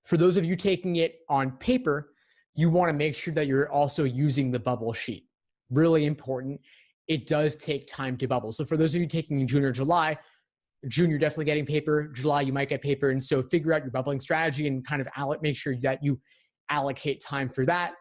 For those of you taking it on paper, you want to make sure that you're also using the bubble sheet. Really important. It does take time to bubble. So for those of you taking in June or July, June, you're definitely getting paper. July, you might get paper. And so figure out your bubbling strategy and kind of make sure that you allocate time for that.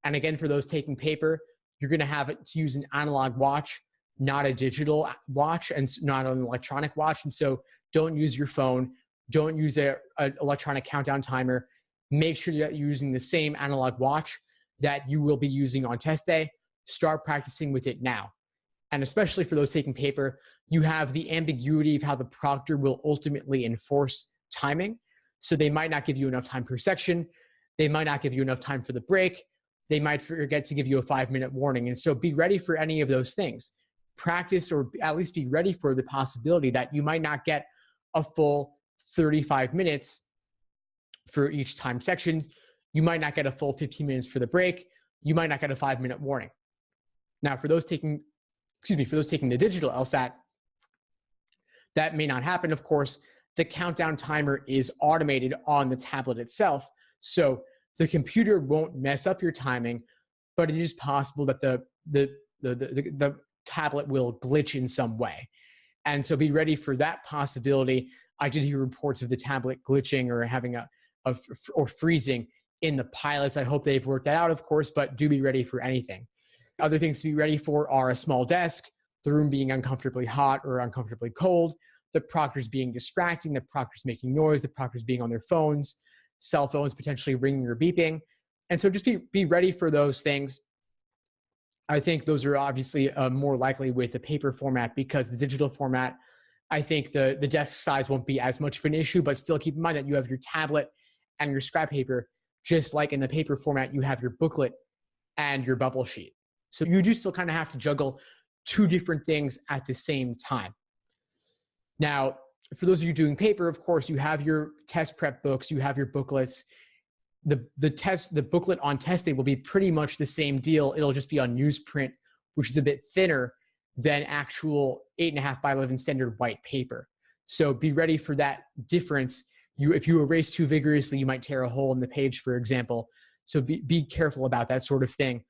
And again, for those taking paper, you're going to have it to use an analog watch, not a digital watch and not an electronic watch. And so don't use your phone. Don't use an electronic countdown timer. Make sure that you're using the same analog watch that you will be using on test day. Start practicing with it now. And especially for those taking paper, you have the ambiguity of how the proctor will ultimately enforce timing. So they might not give you enough time per section. They might not give you enough time for the break. They might forget to give you a 5-minute warning. And so be ready for any of those things. Practice, or at least be ready for the possibility that you might not get a full 35 minutes for each time sections. You might not get a full 15 minutes for the break. You might not get a 5-minute warning. Now, for those taking the digital LSAT, that may not happen, of course. The countdown timer is automated on the tablet itself. So the computer won't mess up your timing, but it is possible that the tablet will glitch in some way. And so be ready for that possibility. I did hear reports of the tablet glitching or having or freezing in the pilots. I hope they've worked that out, of course, but do be ready for anything. Other things to be ready for are a small desk, the room being uncomfortably hot or uncomfortably cold, the proctors being distracting, the proctors making noise, the proctors being on their phones, cell phones potentially ringing or beeping. And so just be ready for those things. I think those are obviously more likely with the paper format, because the digital format, I think the desk size won't be as much of an issue, but still keep in mind that you have your tablet and your scrap paper, just like in the paper format, you have your booklet and your bubble sheet. So you do still kind of have to juggle two different things at the same time. Now, for those of you doing paper, of course, you have your test prep books, you have your booklets. The booklet on test day will be pretty much the same deal. It'll just be on newsprint, which is a bit thinner than actual 8.5 by 11 standard white paper. So be ready for that difference. If you erase too vigorously, you might tear a hole in the page, for example. So be careful about that sort of thing.